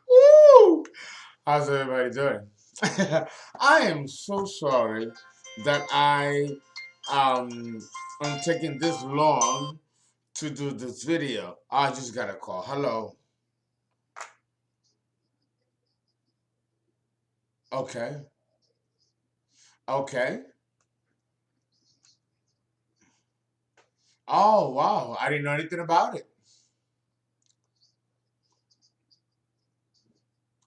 Woo! How's everybody doing? I am so sorry that um am taking this long to do this video. I just got a call. Hello. Okay. Okay. Oh wow. I didn't know anything about it.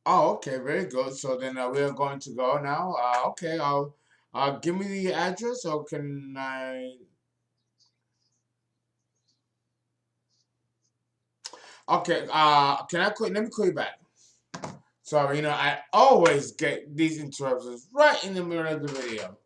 Oh, okay, very good. So then we are going to go now. Okay, I'll give me the address, or can I? Okay, can I call? Let me call you back. Sorry, I always get these interruptions right in the middle of the video.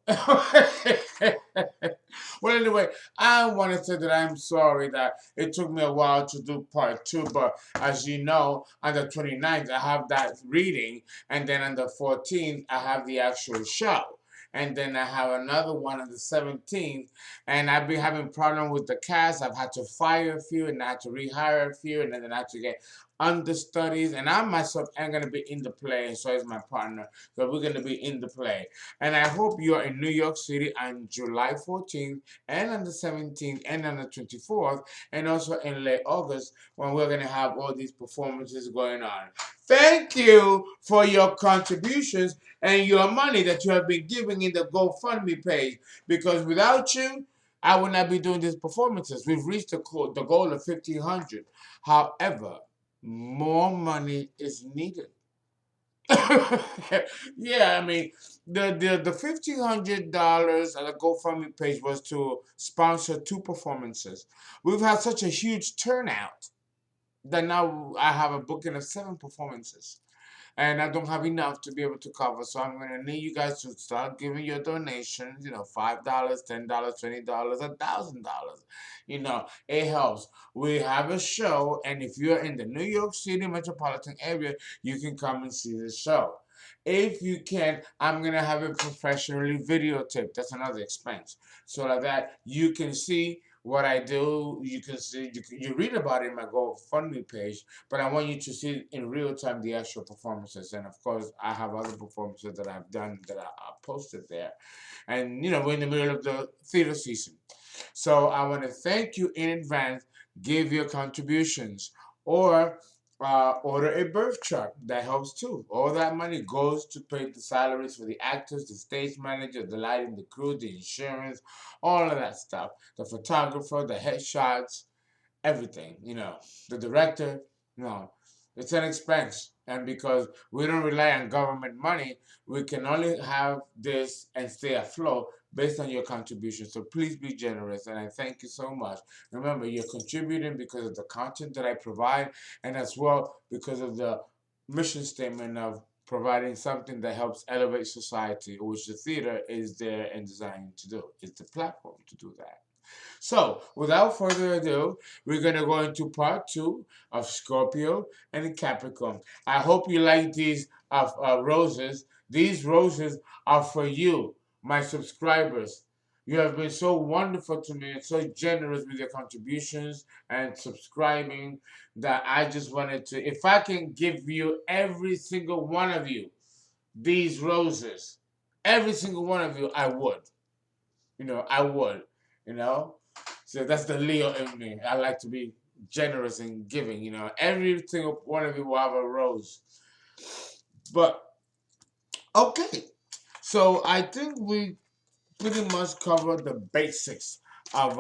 Well, anyway, I want to say that I'm sorry that it took me a while to do part two, but as you know, on the 29th, I have that reading, and then on the 14th, I have the actual show. And then I have another one on the 17th, and I've been having problem with the cast. I've had to fire a few, and I had to rehire a few, and then I had to get understudies, and I myself am going to be in the play, and so is my partner. So we're going to be in the play. And I hope you're in New York City on July 14th, and on the 17th, and on the 24th, and also in late August, when we're going to have all these performances going on. Thank you for your contributions and your money that you have been giving in the GoFundMe page, because without you, I would not be doing these performances. We've reached the goal of 1,500. However, more money is needed. Yeah, I mean, the $1,500 on the GoFundMe page was to sponsor two performances. We've had such a huge turnout that now I have a booking of 7 performances, and I don't have enough to be able to cover. So I'm gonna need you guys to start giving your donations. $5, $10, $20, $1,000. It helps. We have a show, and if you're in the New York City metropolitan area, you can come and see the show. If you can, I'm gonna have it professionally videotaped. That's another expense, so that you can see what I do. You can see, you read about it in my GoFundMe page, but I want you to see in real time the actual performances. And of course, I have other performances that I've done that are posted there. And we're in the middle of the theater season, so I want to thank you in advance. Give your contributions, or order a birth chart. That helps too. All that money goes to pay the salaries for the actors, the stage manager, the lighting, the crew, the insurance, all of that stuff. The photographer, the headshots, everything. The director. No, it's an expense. And because we don't rely on government money, we can only have this and stay afloat based on your contribution. So please be generous, and I thank you so much. Remember, you're contributing because of the content that I provide, and as well because of the mission statement of providing something that helps elevate society, which the theater is there and designed to do. It's the platform to do that. So, without further ado, we're going to go into part two of Scorpio and Capricorn. I hope you like these roses. These roses are for you, my subscribers. You have been so wonderful to me and so generous with your contributions and subscribing, that I just wanted to, if I can give you, every single one of you, these roses, every single one of you, I would. I would. You know? So that's the Leo in me. I like to be generous and giving. Every single one of you will have a rose. But okay, so I think we pretty much covered the basics of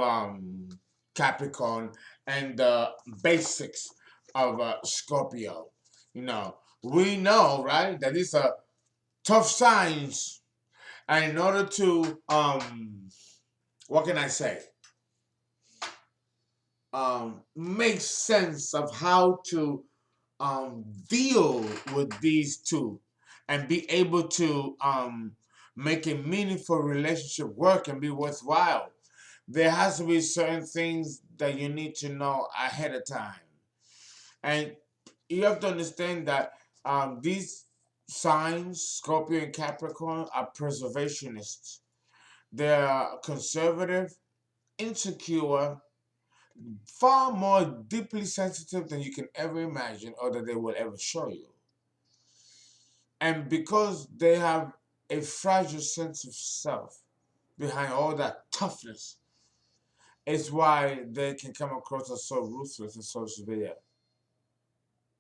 Capricorn and the basics of Scorpio. We know, right, that these are tough signs, and in order to what can I say? Make sense of how to deal with these two and be able to make a meaningful relationship work and be worthwhile. There has to be certain things that you need to know ahead of time. And you have to understand that these signs, Scorpio and Capricorn, are preservationists. They're conservative, insecure, far more deeply sensitive than you can ever imagine or that they will ever show you. And because they have a fragile sense of self behind all that toughness, it's why they can come across as so ruthless and so severe.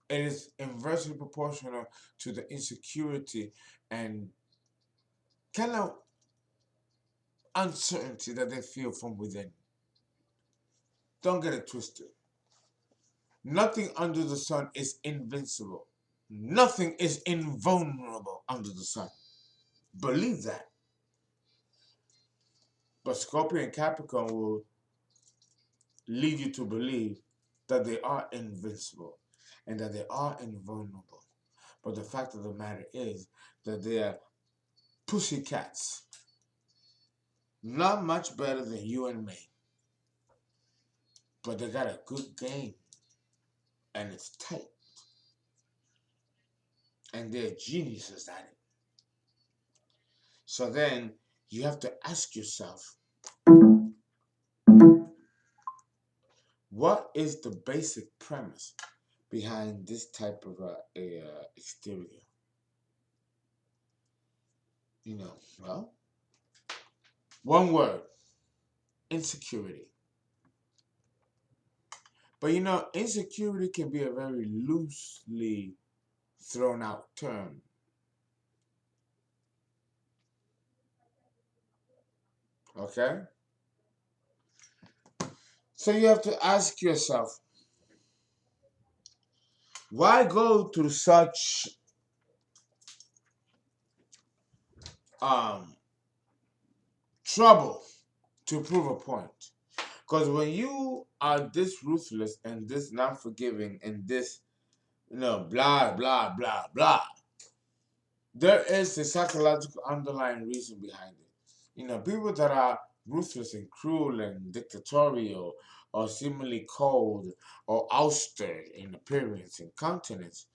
It is inversely proportional to the insecurity and kind of uncertainty that they feel from within. Don't get it twisted. Nothing under the sun is invincible. Nothing is invulnerable under the sun. Believe that. But Scorpio and Capricorn will lead you to believe that they are invincible and that they are invulnerable. But the fact of the matter is that they are pussycats. Not much better than you and me. But they got a good game. And it's tight. And they're geniuses at it. So then you have to ask yourself, what is the basic premise behind this type of exterior? Well, one word, insecurity. But insecurity can be a very loosely thrown out term. Okay? So you have to ask yourself, why go through such trouble to prove a point? Because when you are this ruthless and this non-forgiving and this, blah, blah, blah, blah, there is a psychological underlying reason behind it. People that are ruthless and cruel and dictatorial or seemingly cold or austere in appearance and countenance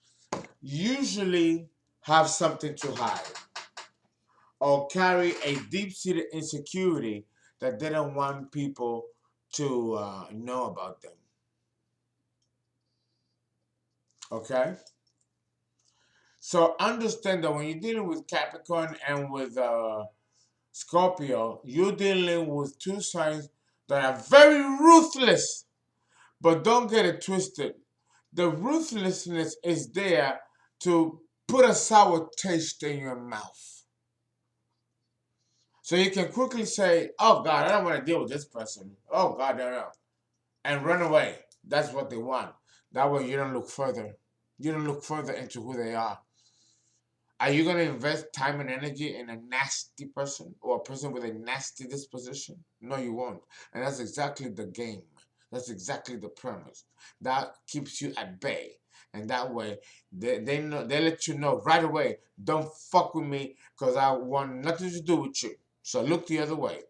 usually have something to hide or carry a deep-seated insecurity that they don't want people to know about them. Okay? So understand that when you're dealing with Capricorn and with Scorpio, you're dealing with two signs that are very ruthless. But don't get it twisted. The ruthlessness is there to put a sour taste in your mouth. So you can quickly say, oh God, I don't want to deal with this person. Oh God, no. And run away. That's what they want. That way you don't look further. You don't look further into who they are. Are you going to invest time and energy in a nasty person or a person with a nasty disposition? No, you won't. And that's exactly the game. That's exactly the premise. That keeps you at bay. And that way, they let you know right away, don't fuck with me because I want nothing to do with you. So look the other way.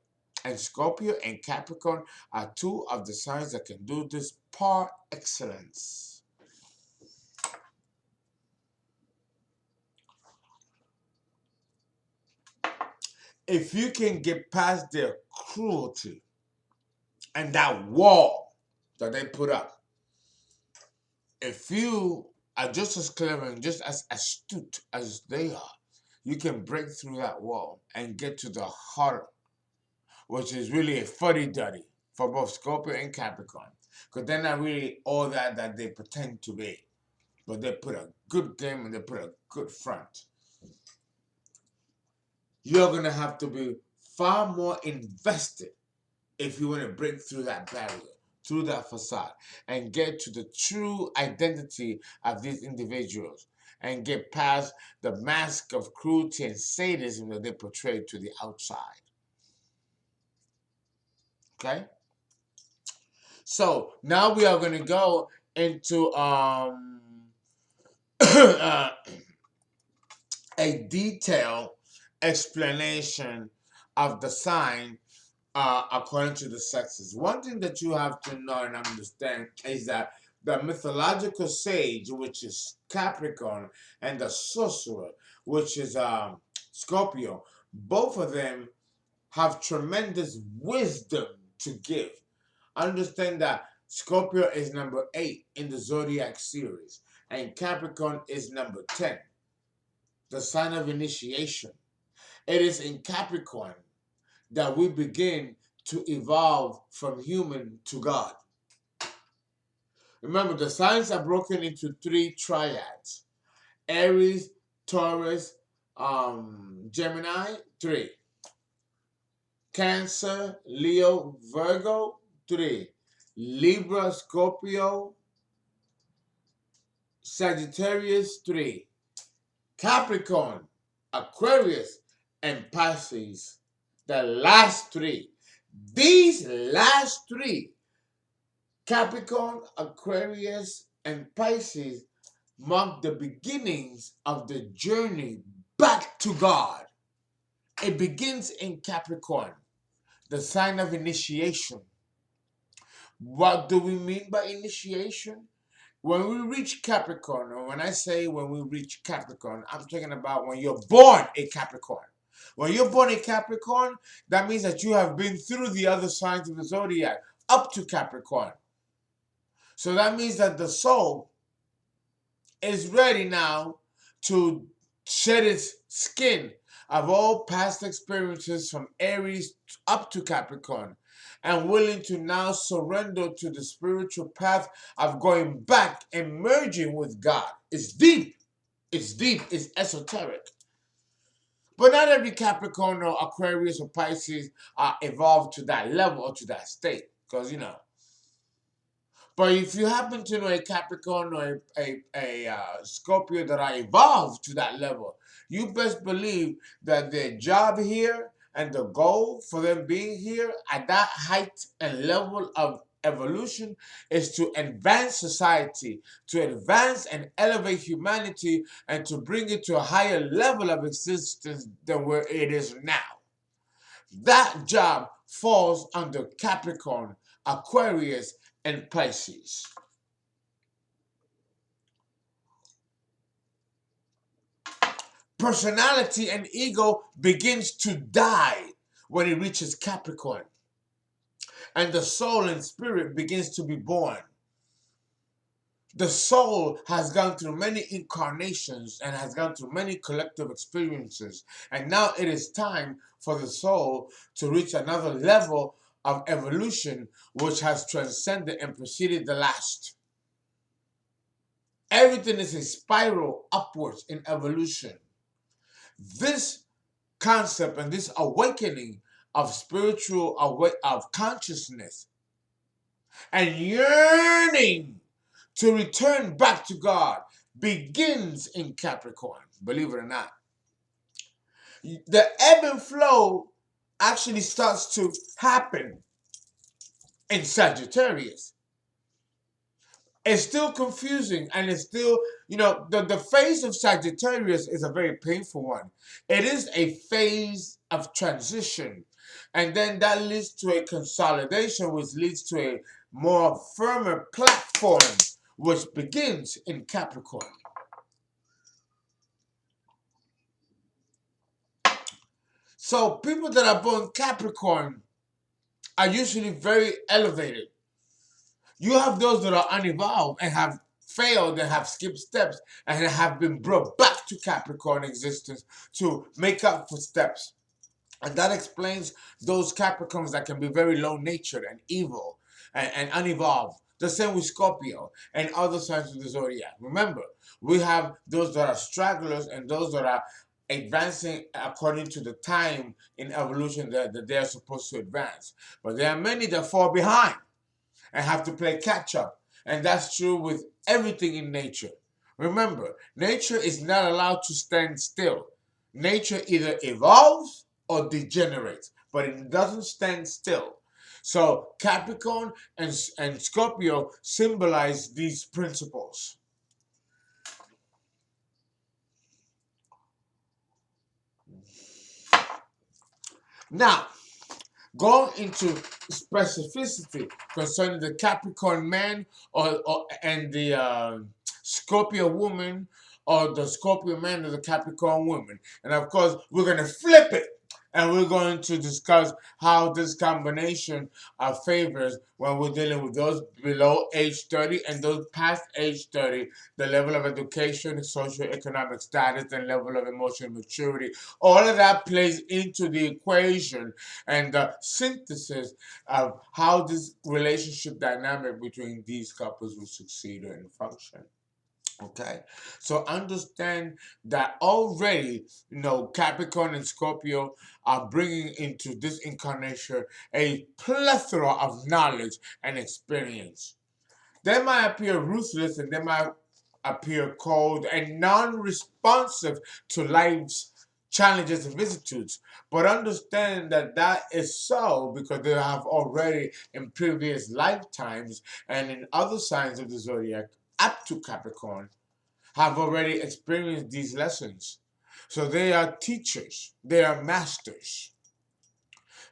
And Scorpio and Capricorn are two of the signs that can do this par excellence. If you can get past their cruelty and that wall that they put up, if you are just as clever and just as astute as they are, you can break through that wall and get to the heart, which is really a fuddy-duddy for both Scorpio and Capricorn. Because they're not really all that they pretend to be. But they put a good game and they put a good front. You're going to have to be far more invested if you want to break through that barrier, through that facade, and get to the true identity of these individuals and get past the mask of cruelty and sadism that they portray to the outside. Okay? So now we are going to go into a detailed explanation of the sign according to the sexes. One thing that you have to know and understand is that the mythological sage, which is Capricorn, and the sorcerer, which is Scorpio, both of them have tremendous wisdom to give. Understand that Scorpio is number 8 in the zodiac series, and Capricorn is number 10, the sign of initiation. It is in Capricorn that we begin to evolve from human to God. Remember, the signs are broken into 3 triads: Aries, Taurus, Gemini, 3. Cancer, Leo, Virgo, 3. Libra, Scorpio, Sagittarius, 3. Capricorn, Aquarius, and Pisces, the last 3. These last 3, Capricorn, Aquarius, and Pisces, mark the beginnings of the journey back to God. It begins in Capricorn, the sign of initiation. What do we mean by initiation? When we reach Capricorn, or when I say when we reach Capricorn, I'm talking about when you're born a Capricorn. When you're born a Capricorn, that means that you have been through the other signs of the zodiac up to Capricorn. So that means that the soul is ready now to shed its skin of all past experiences from Aries up to Capricorn, and willing to now surrender to the spiritual path of going back and merging with God. It's deep. It's deep. It's esoteric. But not every Capricorn or Aquarius or Pisces are evolved to that level or to that state. Because, but if you happen to know a Capricorn or a Scorpio that are evolved to that level, you best believe that their job here and the goal for them being here at that height and level of evolution is to advance society, to advance and elevate humanity, and to bring it to a higher level of existence than where it is now. That job falls under Capricorn, Aquarius, and Pisces. Personality and ego begins to die when it reaches Capricorn, and the soul and spirit begins to be born. The soul has gone through many incarnations and has gone through many collective experiences, and now it is time for the soul to reach another level of evolution which has transcended and preceded the last. Everything is a spiral upwards in evolution. This concept and this awakening of of consciousness and yearning to return back to God begins in Capricorn, believe it or not. The ebb and flow actually starts to happen in Sagittarius. It's still confusing, and it's still, the phase of Sagittarius is a very painful one. It is a phase of transition, and then that leads to a consolidation, which leads to a more firmer platform, which begins in Capricorn. So people that are born Capricorn are usually very elevated. You have those that are unevolved and have failed and have skipped steps and have been brought back to Capricorn existence to make up for steps. And that explains those Capricorns that can be very low-natured and evil and unevolved. The same with Scorpio and other signs of the zodiac. Remember, we have those that are stragglers and those that are advancing according to the time in evolution that they are supposed to advance. But there are many that fall behind and have to play catch up. And that's true with everything in nature. Remember, nature is not allowed to stand still. Nature either evolves or degenerates, but it doesn't stand still. So Capricorn and Scorpio symbolize these principles. Now, going into specificity concerning the Capricorn man and the Scorpio woman, or the Scorpio man or the Capricorn woman. And of course, we're going to flip it. And we're going to discuss how this combination favors when we're dealing with those below age 30 and those past age 30, the level of education, socioeconomic status, and level of emotional maturity. All of that plays into the equation and the synthesis of how this relationship dynamic between these couples will succeed and function. Okay, so understand that already, Capricorn and Scorpio are bringing into this incarnation a plethora of knowledge and experience. They might appear ruthless and they might appear cold and non responsive to life's challenges and vicissitudes. But understand that that is so because they have already in previous lifetimes and in other signs of the zodiac up to Capricorn have already experienced these lessons. So they are teachers, they are masters.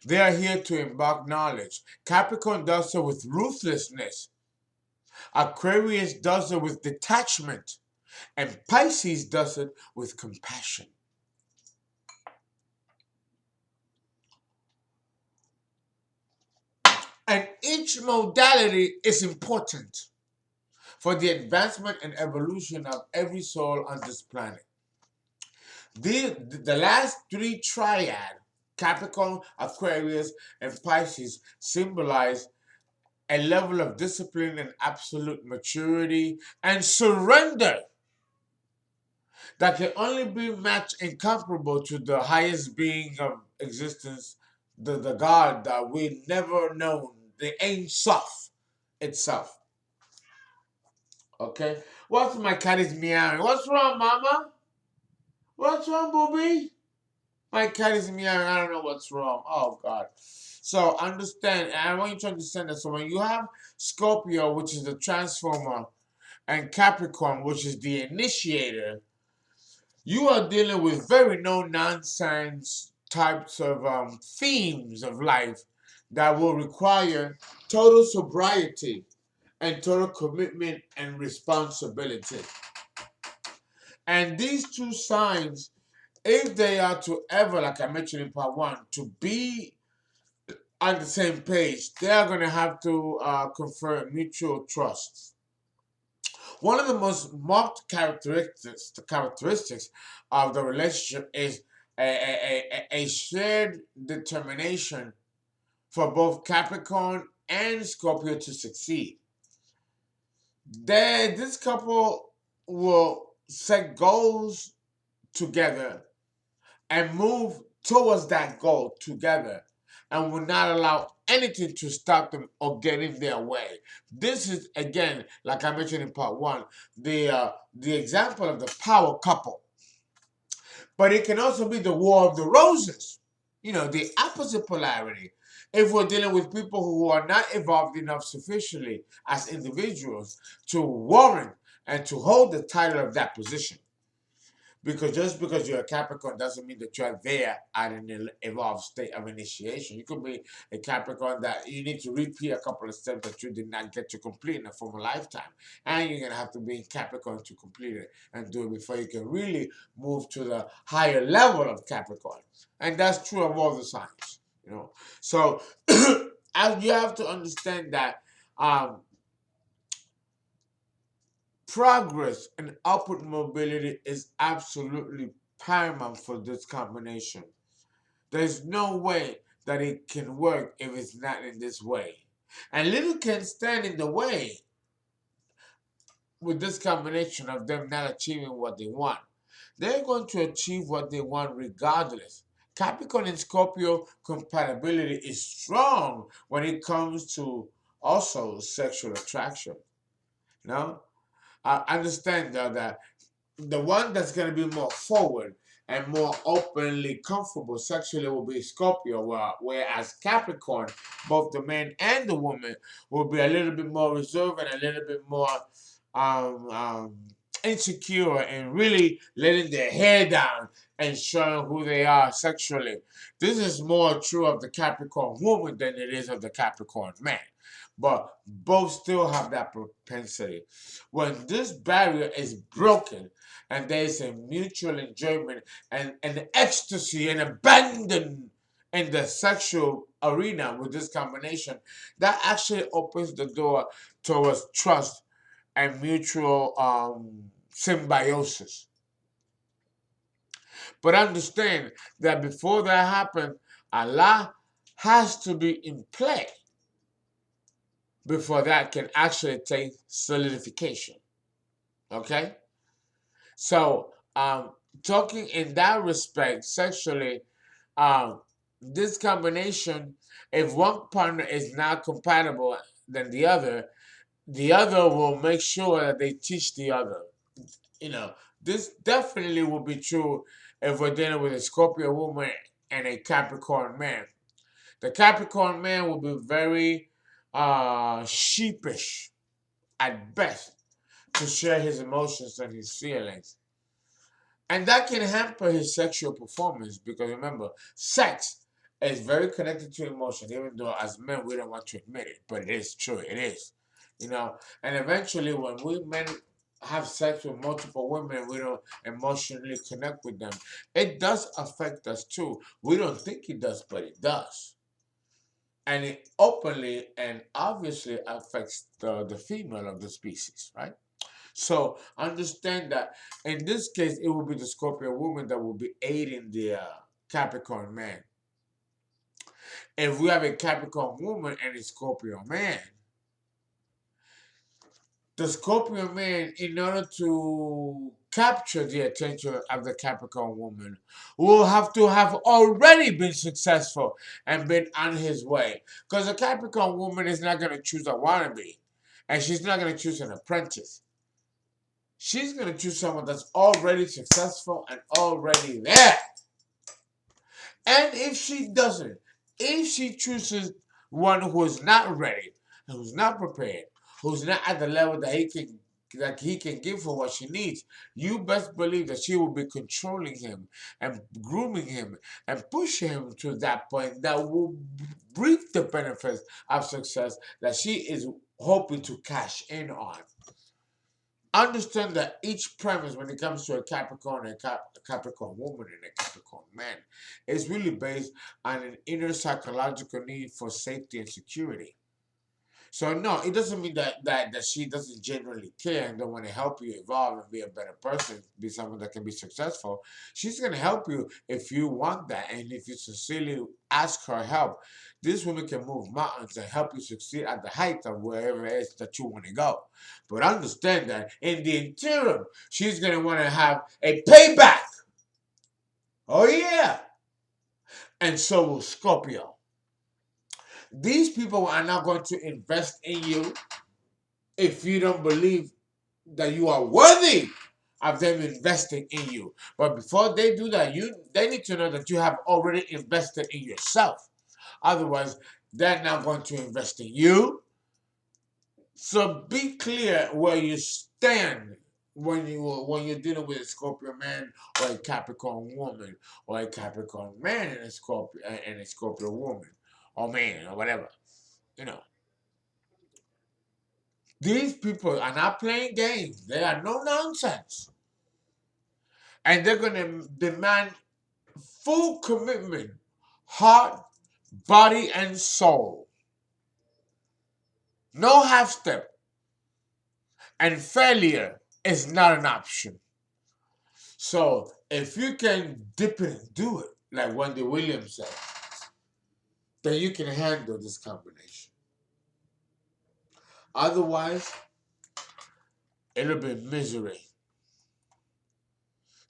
They are here to impart knowledge. Capricorn does so with ruthlessness. Aquarius does it with detachment. And Pisces does it with compassion. And each modality is important for the advancement and evolution of every soul on this planet. The last three triad, Capricorn, Aquarius, and Pisces, symbolize a level of discipline and absolute maturity and surrender that can only be matched and comparable to the highest being of existence, the God that we never known, the Ein Sof itself. Okay? What's my cat is meowing? What's wrong, Mama? What's wrong, booby? My cat is meowing. I don't know what's wrong. Oh, God. So understand, and I want you to understand that. So when you have Scorpio, which is the transformer, and Capricorn, which is the initiator, you are dealing with very no-nonsense types of themes of life that will require total sobriety and total commitment and responsibility. And these two signs, if they are to ever, like I mentioned in part one, to be on the same page, they are going to have to confer mutual trust. One of the most marked characteristics of the relationship is a shared determination for both Capricorn and Scorpio to succeed. This couple will set goals together and move towards that goal together and will not allow anything to stop them or get in their way. This is, again, like I mentioned in part one, the example of the power couple. But it can also be the war of the roses, the opposite polarity. If we're dealing with people who are not evolved enough sufficiently as individuals to warrant and to hold the title of that position. Because just because you're a Capricorn doesn't mean that you're there at an evolved state of initiation. You could be a Capricorn that you need to repeat a couple of steps that you did not get to complete in a former lifetime. And you're going to have to be in Capricorn to complete it and do it before you can really move to the higher level of Capricorn. And that's true of all the signs. So as you have to understand that progress and upward mobility is absolutely paramount for this combination. There's no way that it can work if it's not in this way. And little can stand in the way with this combination of them not achieving what they want. They're going to achieve what they want regardless. Capricorn and Scorpio compatibility is strong when it comes to also sexual attraction. I understand though that the one that's going to be more forward and more openly comfortable sexually will be Scorpio, whereas Capricorn, both the man and the woman, will be a little bit more reserved and a little bit more insecure and really letting their hair down and showing who they are sexually. This is more true of the Capricorn woman than it is of the Capricorn man. But both still have that propensity. When this barrier is broken and there is a mutual enjoyment and an ecstasy and abandon in the sexual arena with this combination, that actually opens the door towards trust and mutual symbiosis. But understand that before that happens, Allah has to be in play before that can actually take solidification. Okay? So, talking in that respect, sexually, this combination, if one partner is not compatible than the other will make sure that they teach the other. You know, this definitely will be true if we're dealing with a Scorpio woman and a Capricorn man. The Capricorn man will be very sheepish at best to share his emotions and his feelings. And that can hamper his sexual performance because remember, sex is very connected to emotion, even though as men we don't want to admit it, but it is true, it is. You know, and eventually when we men have sex with multiple women, we don't emotionally connect with them. It does affect us too. We don't think it does, but it does. And it openly and obviously affects the female of the species, right? So understand that in this case, it will be the Scorpio woman that will be aiding the Capricorn man. If we have a Capricorn woman and a Scorpio man, the Scorpio man, in order to capture the attention of the Capricorn woman, will have to have already been successful and been on his way. Because the Capricorn woman is not going to choose a wannabe, and she's not going to choose an apprentice. She's going to choose someone that's already successful and already there. And if she doesn't, if she chooses one who is not ready, who's not prepared, who's not at the level that he can give her what she needs, you best believe that she will be controlling him and grooming him and pushing him to that point that will reap the benefits of success that she is hoping to cash in on. Understand that each premise when it comes to a Capricorn and a Capricorn woman and a Capricorn man is really based on an inner psychological need for safety and security. So no, it doesn't mean that she doesn't genuinely care and don't want to help you evolve and be a better person, be someone that can be successful. She's gonna help you if you want that and if you sincerely ask her help. This woman can move mountains and help you succeed at the height of wherever it is that you want to go. But understand that in the interim, she's gonna want to have a payback. Oh yeah. And so will Scorpio. These people are not going to invest in you if you don't believe that you are worthy of them investing in you. But before they do that, they need to know that you have already invested in yourself. Otherwise, they're not going to invest in you. So be clear where you stand when you're dealing with a Scorpio man or a Capricorn woman or a Capricorn man and a Scorpio woman or man or whatever. You know. These people are not playing games. They are no nonsense. And they're going to demand full commitment, heart, body, and soul. No half step. And failure is not an option. So if you can dip it and do it, like Wendy Williams said, then you can handle this combination. Otherwise, it'll be misery.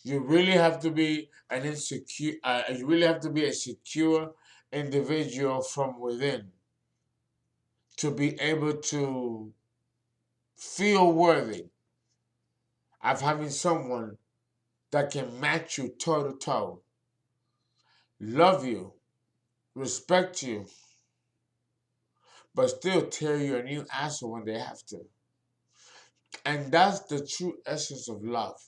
You really have to be an insecure. You really have to be a secure individual from within to be able to feel worthy of having someone that can match you toe to toe, love you, respect you, but still tear you a new asshole when they have to. And that's the true essence of love.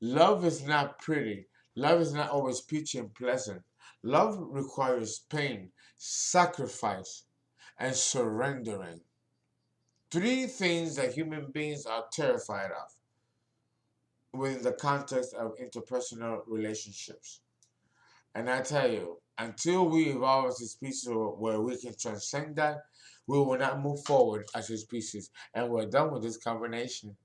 Love is not pretty. Love is not always peachy and pleasant. Love requires pain, sacrifice, and surrendering. Three things that human beings are terrified of within the context of interpersonal relationships. And I tell you, until we evolve as a species where we can transcend that, we will not move forward as a species. And we're done with this combination.